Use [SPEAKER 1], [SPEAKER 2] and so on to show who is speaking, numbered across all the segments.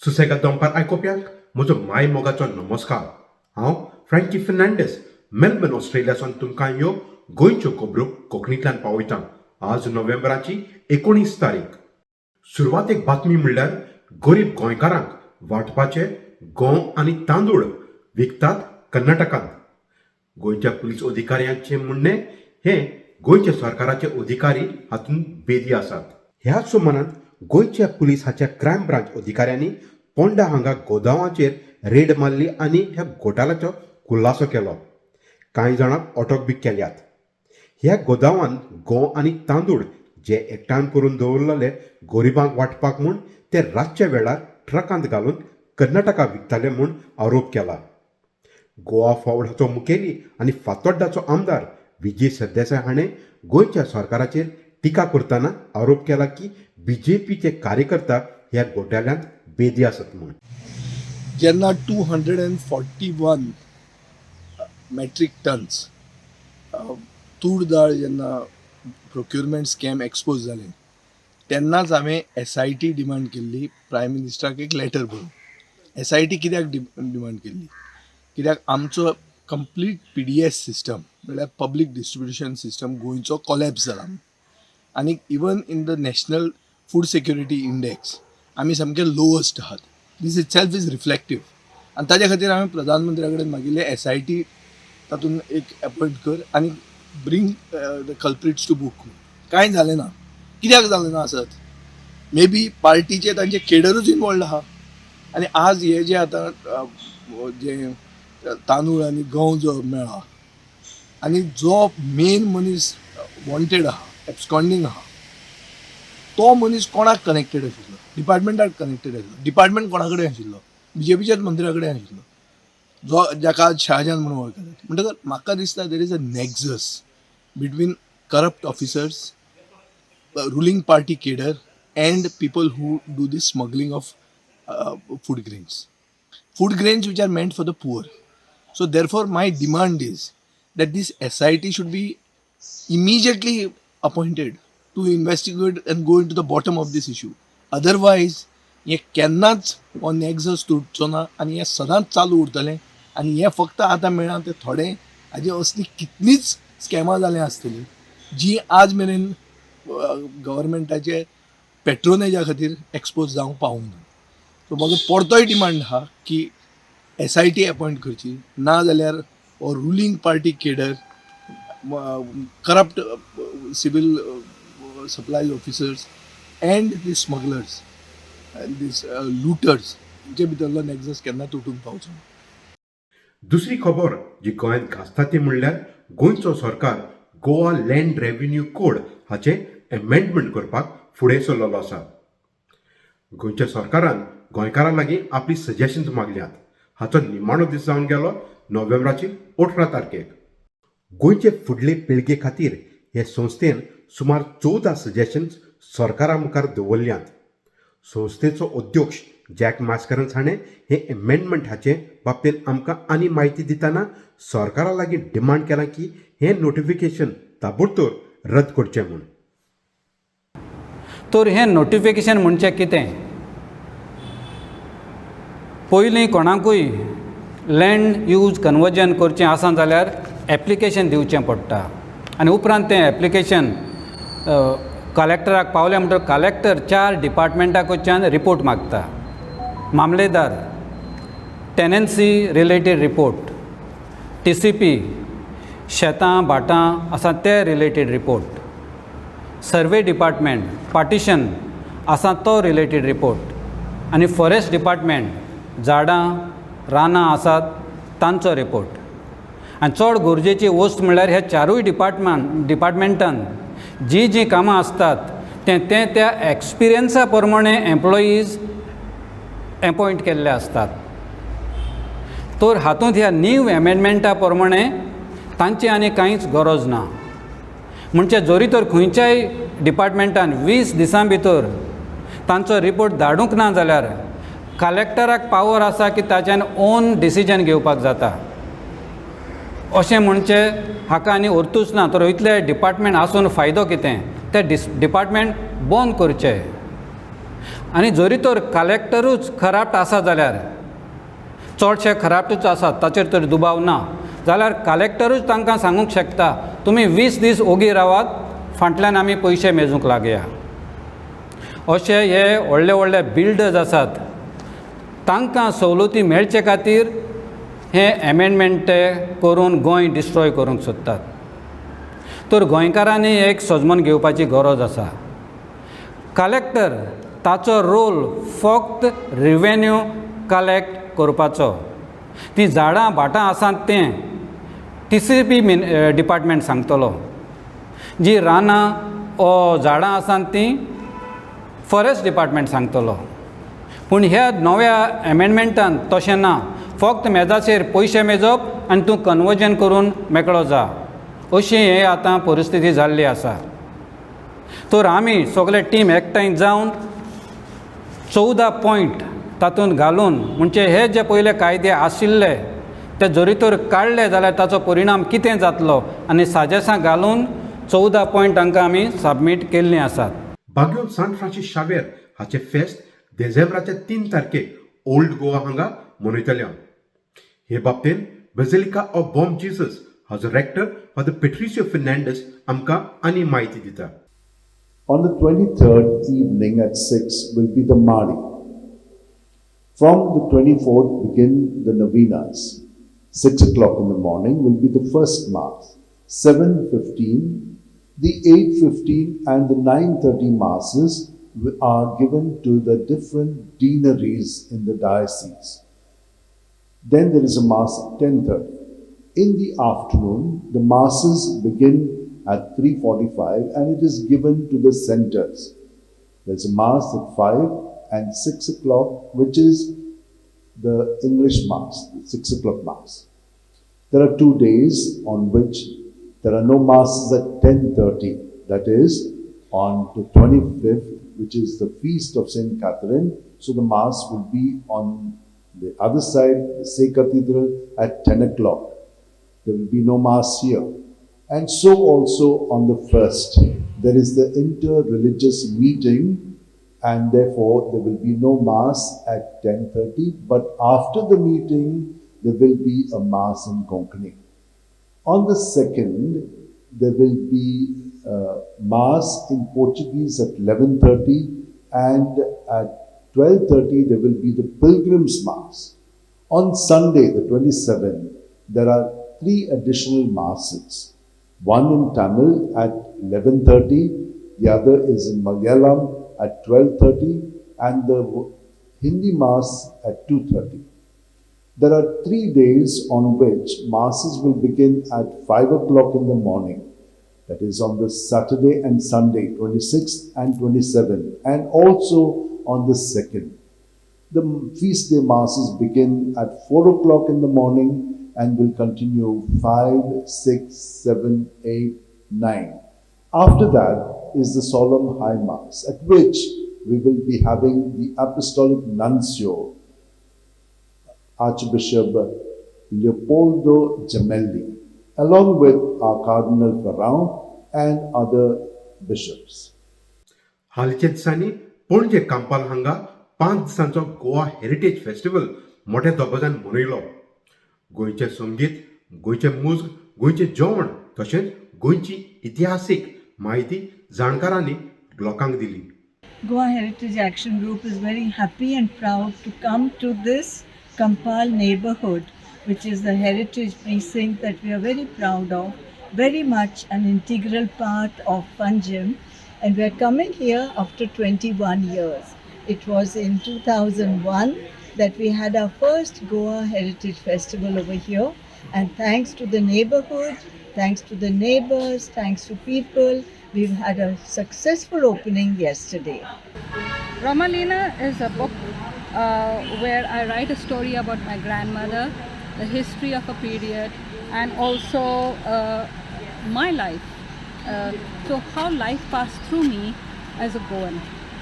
[SPEAKER 1] सुसेगाद दनपार आयकोप्यांक म्हजो माय मोगाचो नमस्कार. हांव फ्रँकी फर्नांडीस मेलबर्न ऑस्ट्रेलियासून तुमकां ह्यो गोंयच्यो खबरो कोंकणींतल्यान पावयतां. आज नोव्हेंबराची 19 तारीख. सुरवातेक बातमी म्हणल्यार गरीब गोंयकारांक वांटपाचे गंव आनी तांदूळ विकतात कर्नाटकांत. गोंयच्या पुलीस अधिकाऱ्यांचे म्हणणे हे गोंयच्या सरकाराचे अधिकारी हातूंत बेदी आसात. ह्याच सुमारांत गोंयच्या पुलीस हाच्या क्रायम ब्रांच अधिकाऱ्यांनी पोंडा हांगा गोदावांचेर रेड मारली आनी ह्या घोटाळ्याचो खुलासो केलो. कांय जाणांक अटक बी केल्यात. ह्या गोदावांत गंव आनी तांदूळ जे एकठांय करून दवरलेले गरिबांक वांटपाक म्हूण ते रातच्या वेळार ट्रकांत घालून कर्नाटका विकताले म्हूण आरोप केला. गोवा फावडाचो मुखेली आनी फातोड्डाचो आमदार विजय सरदेसाय हाणें गोंयच्या सरकाराचेर टिका करतना आरोप केला की बीजेपीचे कार्यकर्ता ह्या घोटाळ्यांत बेदी आसत म्हूण.
[SPEAKER 2] जेन्ना 241 मेट्रीक टन्स तूर दाळ जेन्ना प्रोक्युरमेंट स्कॅम एक्सपोज जालें तेन्नाच हांवें SIT डिमांड केल्ली. प्रायम मिनिस्टराक एक लेटर बरोवन SIT कित्याक डिमांड केल्ली, कित्याक आमचो कंप्लीट PDS सिस्टम म्हळ्यार पब्लीक डिस्ट्रिब्युशन सिस्टम गोंयचो कोलॅप्स जाला आनी even in the national food security index आमी सामके लोवस्ट आहात. दीस इट सेल्फ इज रिफ्लेक्टिव्ह. आनी ताज्या खातीर हांवें प्रधानमंत्र्या कडेन मागिल्लें SIT तातूंत एक अपॉयंट कर आनी bring the culprits to book. कांय जालें ना. कित्याक जालें ना आसत? मे बी पार्टीचे तांचे केडरूच इनवॉल्ड आहा. आनी आज हे जे आतां जे तांदूळ आनी गंव जो मेळ्ळा आनी जो मेन मनीस वॉन्टेड आहा, एब्सकॉन्डिंग आहा, तो मनीस कोणाक कनेक्टेड आशिल्लो? डिपार्टमेंटाक कनेक्टेड आशिल्लो. डिपार्टमेंट कोणा कडेन आशिल्लो? BJPच्याच मंत्र्या कडेन आशिल्लो, जो जाका आज शहाजान म्हणून वळखतात. म्हणटकच म्हाका दिसता there is a nexus between corrupt officers, ruling party cadre and people who do the smuggling of food grains which are meant for the poor. So therefore my demand is that this SIT should be immediately appointed to investigate and go into the bottom of this issue. Otherwise हे केन्नाच हो नॅक्झस तुटचो ना आनी हें सदांच चालू उरतलें. आनी हें फक्त आतां मेळना, तें थोडे हाजे असली कितलींच स्कॅमां जालें आसतलीं जी आज मेरेन गव्हर्मेंटाचे पेट्रोनेजा खातीर एक्सपोज जावंक पावूंक ना. सो म्हजो परतोय डिमांड आहा की SIT अपॉयंट करची, ना जाल्यार हो ruling party cadre, corrupt civil supplies officers and the smugglers and these looters हांचे भितरलो नॅक्झस केन्ना तुटूंक पावचो ना.
[SPEAKER 1] दुसरी खबर जी गोंयांत गाजता ती म्हणल्यार गोंयचो सरकार गोवा लँड रेव्हेन्यू कोड हाचे एमेंडमेंट करपाक फुडें सरलेलो आसा. गोंयच्या सरकारान गोंयकारां लागीं आपली सजेशन्स मागल्यात. हाचो निमाणो दीस जावन गेलो नोव्हेंबराची 18 तारखेक. गोयचे फुडले पिळगे खातीर हे संस्थेन सुमार 14 सजेशन्स सरकारा मुखार दवरल्यात. संस्थेचो अध्यक्ष जॅक मास्करेन्हास हाणें हे एमेंडमेंट हाचे बाबतींत आमकां आनी म्हायती दितना सरकारा लागीं डिमांड केला की हें नोटिफिकेशन ताबडतोब रद्द करचें म्हूण.
[SPEAKER 3] तर हें नोटिफिकेशन म्हणजे कितें? पयलीं कोणाकूय लँड यूज कन्वर्जन करचें आसा जाल्यार एप्लिकेशन दिवचें पडटा आनी उपरांत तें एप्लिकेशन कलेक्टराक पावलें म्हणटकीर कलेक्टर 4 डिपार्टमेंटा कडच्यान रिपोर्ट मागता. मामलेदार टेनन्सी रिलेटेड रिपोर्ट, TCP शेतां भाटां आसा ते रिलेटेड रिपोर्ट, सर्वे डिपार्टमेंट पार्टिशन आसा तो रिलेटेड रिपोर्ट आनी फॉरेस्ट डिपार्टमेंट झाडां रानां आसात तांचो रिपोर्ट. आनी चड गरजेची वस्त म्हणल्यार ह्या 4 डिपार्टमेंटान जी कामां आसतात ते त्या एक्सपिरियन्सा प्रमाणे एम्प्लॉईज अपॉयंट केल्ले असतात. तर हातूंत ह्या नीव एमेंडमेंटा प्रमाणे तांची आनी कांयच गरज ना. म्हणजे जरी तर खंयच्याय डिपार्टमेंटान 20 दिसां भितर तांचो रिपोर्ट धाडूंक ना जाल्यार कलेक्टराक पावर आसा की ताच्यान ओन डिसिजन घेवपाक जाता. अशें म्हणचे हाका आनी अर्थूच ना. तर इतले डिपार्टमेंट आसून फायदो कितें? ते डिपार्टमेंट बंद करचे. आनी जरी तर कलेक्टरूच खराब आसा जाल्यार चडशे खराबूच आसात ताचेर तर दुबाव ना जाल्यार कलेक्टरूच तांकां सांगूंक शकता तुमी 20 दीस ओगी रावात फाटल्यान आमी पयशे मेजूंक लागया. अशे हे व्हडले व्हडले बिल्डर्स आसात तांकां सवलती मेळचे खातीर हे एमेंडमेंट करून गोंय डिस्ट्रॉय करूंक सोदतात. तर गोंयकारांनी एक सजमन घेवपाची गरज आसा. कलेक्टर ताचो रोल फक्त रेवेन्यू कलेक्ट करपाचो. ती झाडां भाटां आसात तें TCP डिपार्टमेंट सांगतलो. जी रानां ओ झाडां आसात ती फॉरेस्ट डिपार्टमेंट सांगतलो. पूण ह्या नव्या एमेंडमेंटान तशें ना. फक्त मेजाचेर पयशे मेजप आनी तूं कन्वर्जन करून मेकळो जा अशी हे आतां परिस्थिती जाल्ली आसा. तर आमी सगळे टीम एकठांय जावन 14 पॉयंट तातूंत घालून म्हणजे हे जे पयले कायदे आशिल्ले ते जरी तर काडले जाल्यार ताचो परिणाम कितें जातलो आनी साजेसां घालून 14 पॉयंट तांकां आमी सबमीट केल्लीं आसात.
[SPEAKER 1] बागयो सांत फ्रांसीस शावेर हाचे फेस्त डिसेंबराचे 3 तारखेक ओल्ड गोवा हांगा मनयतले. हे बाबतींत बेसिलिका ऑफ बॉम जीसस हाजो रेक्टर फादर पेट्रिसियो फेर्नांडीस आमकां आनी म्हायती दिता.
[SPEAKER 4] On the 23rd evening at 6 will be the Mari. From the 24th begin the Novenas. 6 o'clock in the morning will be the first Mass. 7:15, the 8:15 and the 9:30 Masses are given to the different deaneries in the diocese. Then there is a Mass at 10:30. In the afternoon, the Masses begin at 3:45 and it is given to the centers. There is a Mass at 5 and 6 o'clock, which is the English Mass, the 6 o'clock Mass. There are 2 days on which there are no Masses at 10:30. That is, on the 25th, which is the feast of St. Catherine, so the Mass will be on the other side, the Say Cathedral, at 10 o'clock. There will be no Mass here. And so also on the 1st, there is the inter-religious meeting and therefore there will be no Mass at 10:30. But after the meeting, there will be a Mass in Konkani. On the 2nd, there will be Mass in Portuguese at 11:30 and at 12:30 there will be the Pilgrim's Mass. On Sunday, the 27th, there are 3 additional Masses. One in Tamil at 11:30, the other is in Malayalam at 12:30 and the Hindi Mass at 2:30. There are 3 days on which Masses will begin at 5 o'clock in the morning. That is on the Saturday and Sunday, 26th and 27th, and also on the 2nd. The feast day Masses begin at 4 o'clock in the morning and will continue 5, 6, 7, 8, 9. After that is the solemn high Mass, at which we will be having the Apostolic Nuncio, Archbishop Leopoldo Gemelli, along with our Cardinal Ferrand and other bishops.
[SPEAKER 1] हालींच्या दिसांनी पणजे कांपाल हांगा 5 दिसांचो Goa heritage festival मोठ्या दबाज्यान मनयलो. गोंयचें संगीत, गोंयचें मुज्ग, गोंयचें जेवण तशेंच गोंयची इतिहासीक म्हायती जाणकारांनी लोकांक दिली.
[SPEAKER 5] Goa Heritage Action Group is very happy and proud to come to this Campal neighborhood, which is the heritage precinct that we are very proud of, very much an integral part of Panjim, and we are coming here after 21 years. It was in 2001 that we had our first Goa Heritage Festival over here, and thanks to the neighborhood, thanks to the neighbors, thanks to people, we've had a successful opening yesterday.
[SPEAKER 6] Ramalina is a book where I write a story about my grandmother, the history of a period, and also my life. So how life passed through me as a Goan.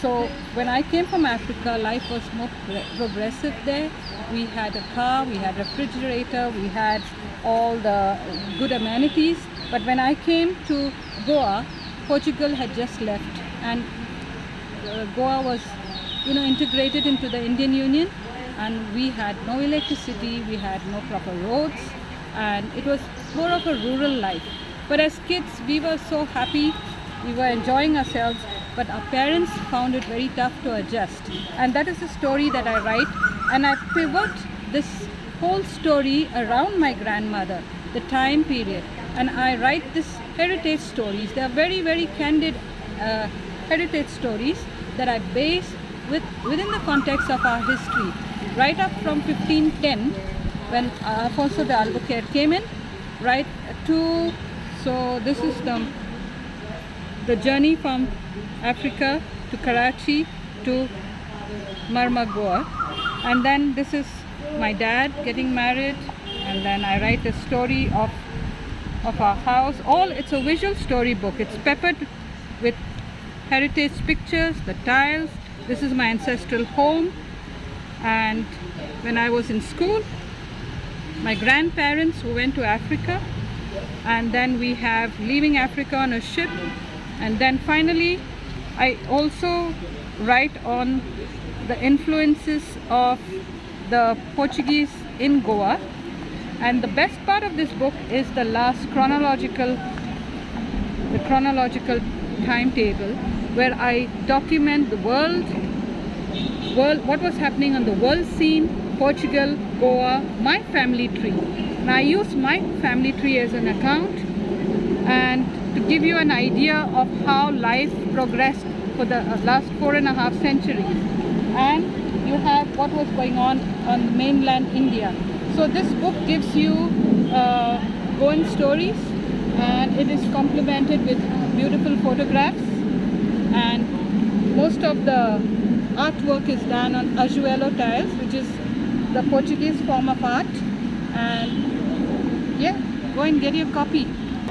[SPEAKER 6] So when I came from Africa, life was more progressive there. We had a car, we had a refrigerator, we had all the good amenities. But when I came to Goa, Portugal had just left, and Goa was integrated into the Indian Union, and we had no electricity, we had no proper roads, and it was more of a rural life. But as kids, we were so happy, we were enjoying ourselves, but our parents found it very tough to adjust. And that is the story that I write, and I pivot this whole story around my grandmother, the time period, and I write this heritage stories. They are very, very candid heritage stories that I base within the context of our history, right up from 1510 when Alfonso de Albuquerque came in, right to, so this is the journey from Africa to Karachi to Marma, Goa, and then this is my dad getting married, and then I write a story of our house. It's a visual storybook. It's peppered with heritage pictures, the tiles. This is my ancestral home, and when I was in school, my grandparents who went to Africa, and then we have leaving Africa on a ship, and then finally I also write on the influences of the Portuguese in Goa, and the best part of this book is the last chronological timetable, where I document the world, what was happening on the world scene, Portugal, Goa, my family tree. And I use my family tree as an account and to give you an idea of how life progressed for the last 4.5 centuries. And you have what was going on mainland India. So this book gives you Goan stories, and it is complemented with beautiful photographs, and most of the artwork is done on azuelo tiles, which is the Portuguese form of art. And yeah, go and get your copy.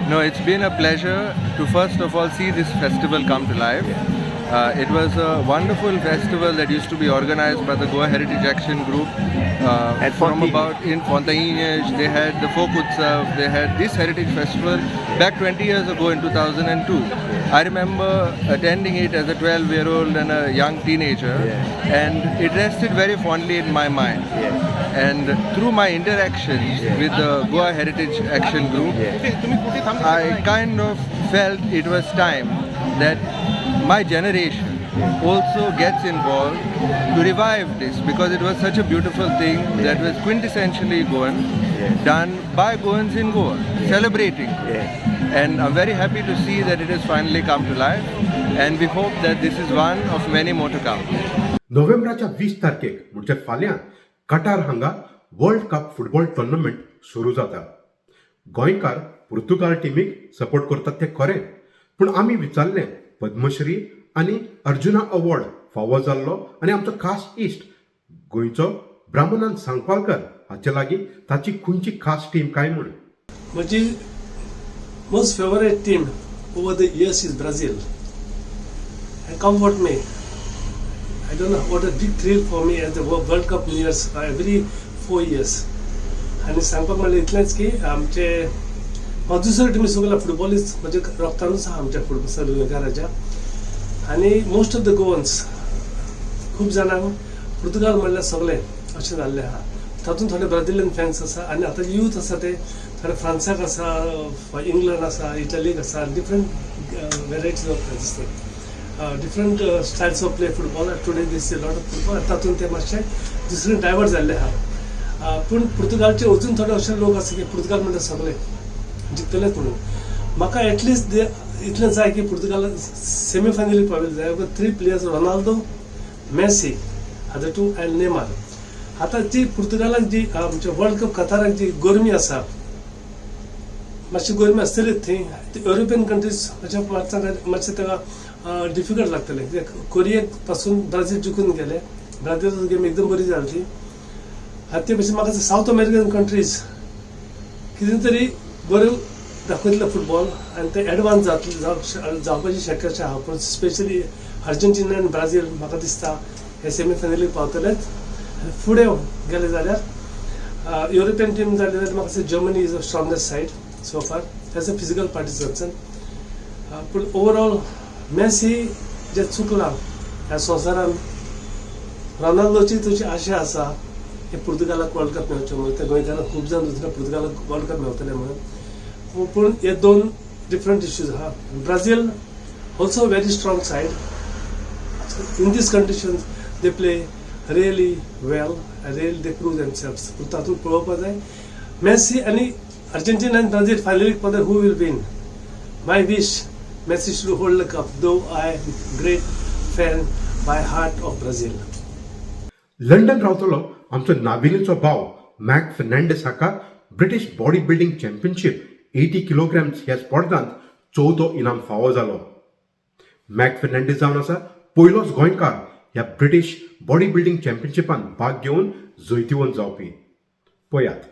[SPEAKER 7] No, it's been a pleasure to first of all see this festival come to life. It was a wonderful festival that used to be organized by the Goa Heritage Action Group from about in Fontainhas. They had the folk utsav, they had this heritage festival back 20 years ago in 2002. I remember attending it as a 12-year-old and a young teenager, and it rested very fondly in my mind. And through my interactions with the Goa Heritage Action Group, I kind of felt it was time that my generation also gets involved to revive this, because it was such a beautiful thing that was quintessentially Goan, done by Goans in Goa, celebrating. And I'm very happy to see that it has finally come to life, and we hope that this is one of many more to come.
[SPEAKER 1] नोव्हेंबराच्या 20 तारखेक म्हणजे फाल्यां कटार हांगा world cup football tournament सुरू जाता. गोंयकार Portugal टीमीक support करतात ते खरें, पूण आमी विचारलें पद्मश्री आनी अर्जुना अवॉर्ड फावो जाल्लो आनी आमचो खास इश्ट गोंयचो ब्राह्मणांत सांखवालकर हाचे लागीं ताची खंयची खास टीम काय म्हूण.
[SPEAKER 8] म्हजी most favorite team over the years is Brazil. And comfort me. I don't know what a big thrill for me as the World Cup years every 4 years. आणि सांगपाक म्हणल्यार इतलेंच की आमचे दुसरे टिमी सगळ्या फुटबॉलिस्ट म्हणजे रक्तानूच आहा आमच्या फुटबॉल सगळ्याच्या. आणि मोस्ट ऑफ द गोवन्स खूब जाणांक पुर्तुगाल म्हणल्यार सगळे अशें जाल्लें आहा. तातूंत थोडे ब्राझिलियन फॅन्स आसा, आनी आतां यूथ आसा ते थोडे फ्रांसाक आसा, इंग्लंड आसा, इटलीक आसा, different varieties of fans, different styles of play football. Today these lot of football तातूंत ते मातशे दुसरे डायवर्ट जाल्ले आहा. पूण पुर्तुगालचे अजून थोडे अशे लोक आसा की पुर्तुगाल म्हणटा सगळे जिखतलेच म्हणून. म्हाका एटलिस्ट इतलें जाय की पुर्तुगाल सेमी फायनलीक पावले जाय. 3 players Ronaldo, Messi, other 2 and Neymar. आतां जी पुर्तुगालाक जी आमच्या वर्ल्ड कप कताराक जी गरमी आसा, मातशी गरमी आसतलीच थंय. युरोपियन कंट्रीज मातशें ताका डिफिकल्ट लागतलें. कोरियेक पासून ब्राझील जिखून गेले, ब्राझील गेम एकदम बरी जाली ती. ते भशेन म्हाका सावथ अमेरिकन कंट्रीज कितें तरी बऱ्यो दाखयतले फुटबॉल, आनी ते एडवान्स जावपाची शक्यता आहा. पूण स्पेशली अर्जेंटिना आनी ब्राझील म्हाका दिसता हे सेमी फायनलीक पावतलेच. फुडें गेले जाल्यार युरोपियन टीम जाली जाल्यार म्हाका दिसता Germany is a strongest side so far as a physical participation. पूण ओवरऑल मेसी जे चुकलां ह्या संवसारान रोनाल्डोची तुजी आशा आसा हे पुर्तुगालाक वर्ल्ड कप मेळचे म्हणून ते गोंयकारांक खूब जाण दुसऱ्या पुर्तुगालाक वर्ल्ड कप मेळटले म्हणून पूण हे दोन डिफरंट इश्यूज आहा Brazil also very strong side in these conditions they play really well really they prove themselves पूण तातूंत पळोवपा जाय मेसी आनी अर्जेंटिना आनी ब्राझील फायनलीक पावले who will win my wish Messi should hold the cup though I am great fan by heart of Brazil.
[SPEAKER 1] London रावतलो आमचो नाबिलीचो भाव मॅक फर्नांडीस हाका British body building championship 80 kilograms ह्या स्पर्धांत चवथो इनाम फावो जालो. मॅक फर्नांडीस जावन आसा पयलोच गोंयकार ह्या ब्रिटीश बॉडी बिल्डिंग चॅम्पियनशिपान भाग घेवन जैतिवंत जावपी. पळयात.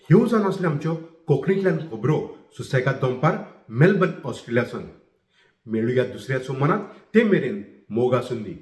[SPEAKER 1] ह्यो जावन आसल्यो आमच्यो कोंकणींतल्यान खबरो सुसेगाद दनपार मेलबर्न ऑस्ट्रेलियासून. मेळुया दुसऱ्या सोमारात ते मेरेन मोगा सुंदी.